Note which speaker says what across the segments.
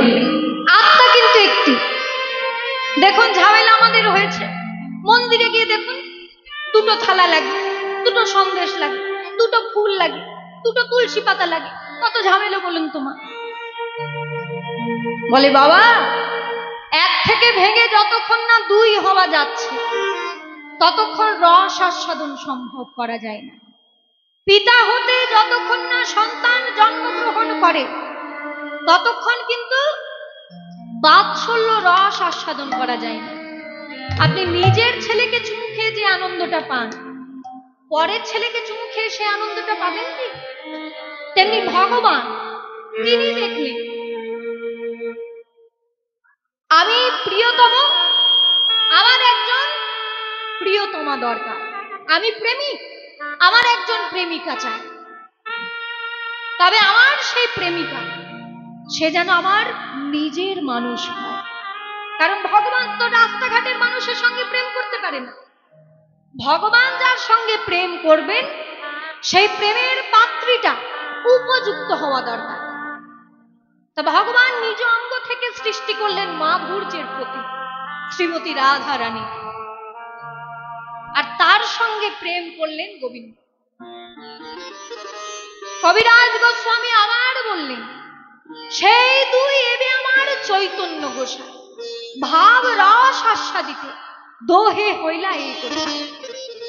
Speaker 1: করলেন। আত্মা কিন্তু একটি। দেখুন ঝামেলা আমাদের হয়েছে, মন্দিরে গিয়ে দেখুন দুটো থালা লাগে, দুটো সন্দেশ লাগে, দুটো ফুল লাগে, দুটো তুলসী পাতা লাগে, কত ঝামেলা বলুন তোমার। বলে বাবা, এক থেকে ভেঙে যতক্ষণ না দুই হওয়া যাচ্ছে ততক্ষণ রস আস্বাদন সম্ভব করা যায় না। পিতা হতে যতক্ষণ না সন্তান জন্মগ্রহণ করে ততক্ষণ কিন্তু বাৎসল্য রস আস্বাদন করা যায় না। আপনি নিজের ছেলেকে চুমু খেয়ে যে আনন্দটা পান, পরের ছেলেকে চুমু খেয়ে সে আনন্দটা পাবেন কি? তেমনি ভগবান তিনি দেখলেন আমি প্রিয়তম, আমার একজন প্রিয়তমা দরকার, আমি প্রেমিক, আমার একজন প্রেমিকা চাই। তবে আমার সেই প্রেমিকা সে যেন আমার নিজের মানুষ হয়। কারণ ভগবান তো রাস্তাঘাটের মানুষের সঙ্গে প্রেম করতে পারে না। ভগবান যার সঙ্গে প্রেম করবেন সেই প্রেমের পাত্রীটা উপযুক্ত হওয়া দরকার। তা ভগবান নিজ অঙ্গ থেকে সৃষ্টি করলেন মা ভূর্জের প্রতি শ্রীমতী রাধা রানী, আর তার সঙ্গে প্রেম করলেন গোবিন্দ। কবিরাজ গোস্বামী আবার বললেন সেই দুই এবে আমার চৈতন্য গোসাই, ভাব রস আস্বাদিতে দোহে হইলা এই কথা।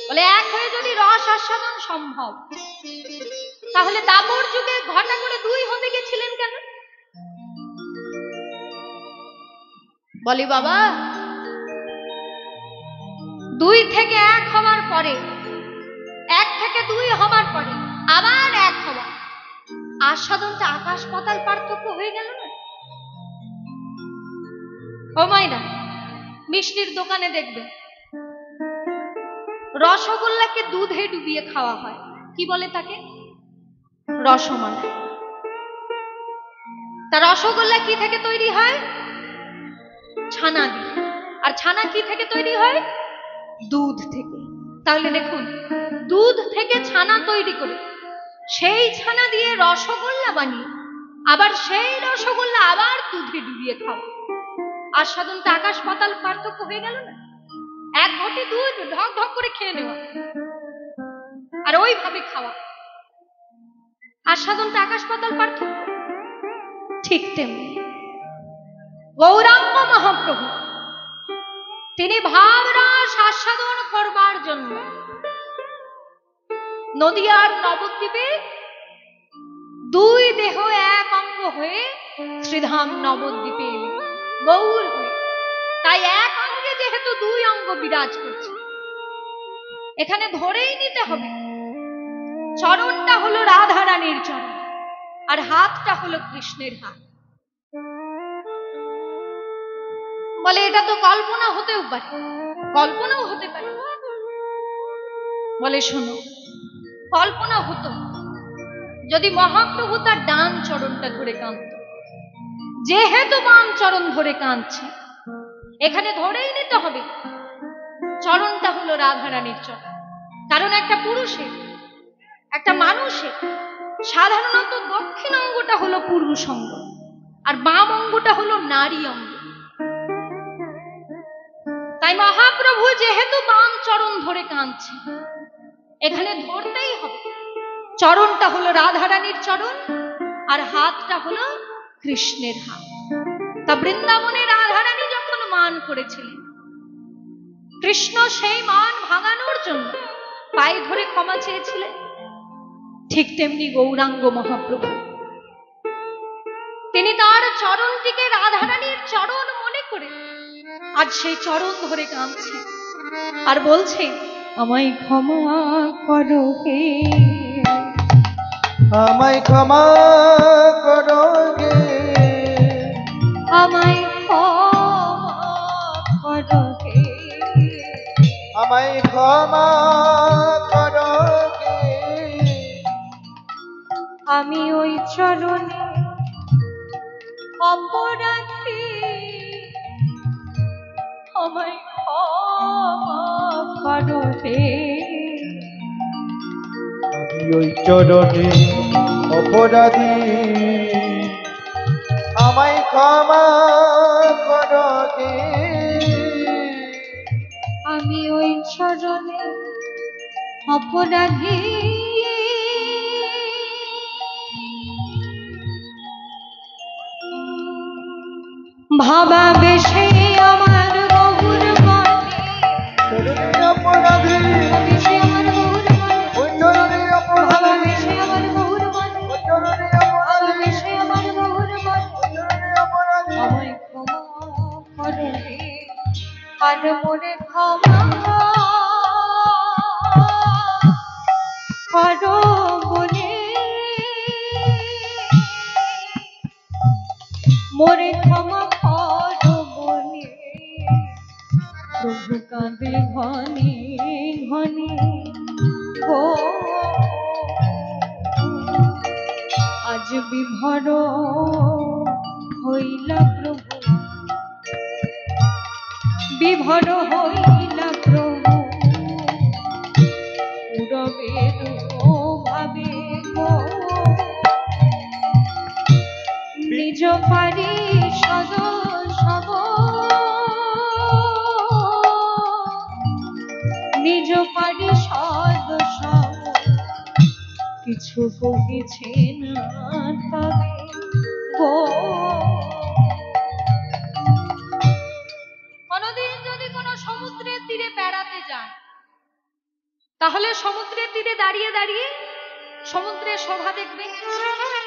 Speaker 1: বলে এক হয়ে যদি রস আস্বাদন সম্ভব, তাহলে দাপর যুগে ঘটা করে দুই হতে গেছিলেন কেন? বলি বাবা, দুই থেকে এক হওয়ার পরে, এক থেকে দুই হওয়ার পরে আবার এক হওয়া, আস্বাদনটা আকাশ পাতাল পার্থক্য হয়ে গেল না? ও মাইরা, মিষ্টির দোকানে দেখবে রসগোল্লাকে দুধে ডুবিয়ে খাওয়া হয়, কি বলে তাকে? রসমালাই। তা রসগোল্লা কি থেকে তৈরি হয়? ছানা দিয়ে। আর ছানা কি থেকে তৈরি হয়? দুধ থেকে। তাহলে দেখুন, দুধ থেকে ছানা তৈরি করে সেই ছানা দিয়ে রসগোল্লা বানিয়ে আবার সেই রসগোল্লা আবার দুধে ডুবিয়ে খাওয়া, আস্বাদনটা আকাশ পাতাল পার্থক্য হয়ে গেল না? এক ঘটি দুধ ঢক ঢক করে খেয়ে নেওয়া আর ওইভাবে খাওয়া, আস্বাদনটা আকাশ পাতাল পার্থক্য। ঠিক তেমনি গৌরাঙ্গ মহাপ্রভু তিনি ভাবরস আস্বাদন করবার জন্য নদিয়ার নবদ্বীপে দুই দেহ এক অঙ্গ হয়ে শ্রীধাম নবদ্বীপে এলেন গৌর হয়ে। তাই এক অঙ্গে যেহেতু দুই অঙ্গ বিরাজ করছে, এখানে ধরেই নিতে হবে চরণটা হলো রাধা রানীর চরণ আর হাতটা হলো কৃষ্ণের হাত। বলে এটা তো কল্পনা হতেও পারে, কল্পনাও হতে পারে। বলে শোনো, কল্পনা হতো যদি মহাপ্রভু তার ডান চরণটা ধরে কাঁদত। যেহেতু বাম চরণ ধরে কাঁদছে, এখানে ধরেই নিতে হবে চরণটা হলো রাধা রানীর চরণ। কারণ একটা পুরুষের, একটা মানুষের সাধারণত দক্ষিণ অঙ্গটা হলো পুরুষ অঙ্গ আর বাম অঙ্গটা হলো নারী অঙ্গ। তাই মহাপ্রভু যেহেতু বাম চরণ ধরে কাঁদছে, এখানে ধরতেই হবে চরণটা হলো রাধা রানীর চরণ আর হাতটা হলো কৃষ্ণের হাত। তা বৃন্দাবনে রাধা রানী যখন মান করেছিলেন, কৃষ্ণ সেই মান ভাঙানোর জন্য পায়ে ধরে ক্ষমা চেয়েছিলেন। ঠিক তেমনি গৌরাঙ্গ মহাপ্রভু তিনি তার চরণটিকে রাধা রানীর চরণ মনে করে আজ সেই চরণ ধরে কাঁদছে আর বলছে আমায় ক্ষমা করো হে,
Speaker 2: আমায় ক্ষমা করো গে,
Speaker 1: আমায় ক্ষমা করো হে,
Speaker 2: আমায় ক্ষমা করো গে।
Speaker 1: আমি ওই চরণে অপরাধী, আমায় ক্ষমা করো হে।
Speaker 2: আমি ওই চরণে অপরাধী, আমায় ক্ষমা করো গে
Speaker 1: আমি ওই চরণে অপরাধী ভাবা বেশে আমার বহুর মনে
Speaker 2: চরণে অপরাধী
Speaker 1: বেশে আমার বহুর মনে
Speaker 2: ওই চরণে
Speaker 1: ভাবা
Speaker 2: অপরাধী
Speaker 1: বেশে আমার বহুর মনে
Speaker 2: ওই চরণে
Speaker 1: ভাবা
Speaker 2: অপরাধী
Speaker 1: বেশে আমার বহুর মনে
Speaker 2: ওই চরণে অপরাধী
Speaker 1: আমায় ক্ষমা করো রে আর মোরে ক্ষমা করো বলে মোরে ক্ষমা করো বলে প্রভু কাঁদে ঘনে ঘনে গো আজ বিভর হইলা প্রভু বিভর হইলা প্রভু উড়বের ভাবে গো নিজ পারি সদ সব নিজ পারি সদ সব কিছু কহিছে না তবে গো কোনদিন যদি কোনো সমুদ্রের তীরে বেড়াতে যান তাহলে সমুদ্রের তীরে দাঁড়িয়ে দাঁড়িয়ে সমুদ্রের শোভা দেখবেন